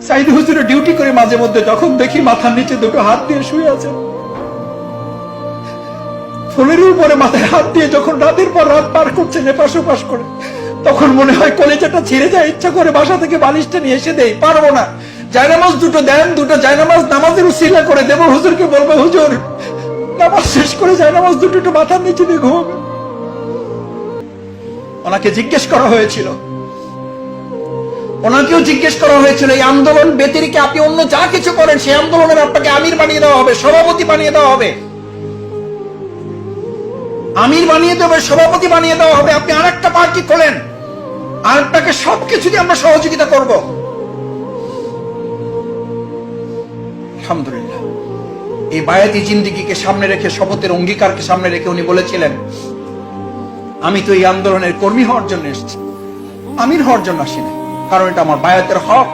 সাইদ হুজুরে ডিউটি করে মাঝে মধ্যে যখন দেখি মাথার নিচে দুটো হাত দিয়ে শুয়ে আছে, ফোনের উপরে মাথায় হাত দিয়ে যখন রাতের পর রাত পার করছেন এপাশ ওপাশ করে, তখন মনে হয় কলেজাটা ছিঁড়ে যায়। ইচ্ছা করে বাসা থেকে বালিশটা নিয়ে এসে দেই, পারবো না। জায়নামাজ দুটো দেন, দুটো জায়নামাজ নামাজের উসিলা করে দেব, হুজুরকে বলবো হুজুর নামাজ শেষ করে জায়নামাজ দুটো একটু মাথার নিচে দিয়ে ঘুমাবে। ওনাকে জিজ্ঞেস করা হয়েছিল, ওনাকেও জিজ্ঞেস করা হয়েছিল এই আন্দোলন ব্যতিরেকে আপনি অন্য যা কিছু করেন সেই আন্দোলনের আপনাকে আমির বানিয়ে দেওয়া হবে, সভাপতি বানিয়ে দেওয়া হবে, আমির বানিয়ে দেবে, সভাপতি বানিয়ে দেওয়া হবে। আপনি আর একটা পার্টি খোলেন, আর আপনাকে সবকিছু দিয়ে আমরা সহযোগিতা করব। আলহামদুলিল্লাহ, এই বায়াতি জিন্দিগিকে সামনে রেখে, শপথের অঙ্গীকারকে সামনে রেখে উনি বলেছিলেন, আমি তো এই আন্দোলনের কর্মী হওয়ার জন্য এসেছি, আমির হওয়ার জন্য আসিনি, কারণ এটা আমার বায়াতের হক।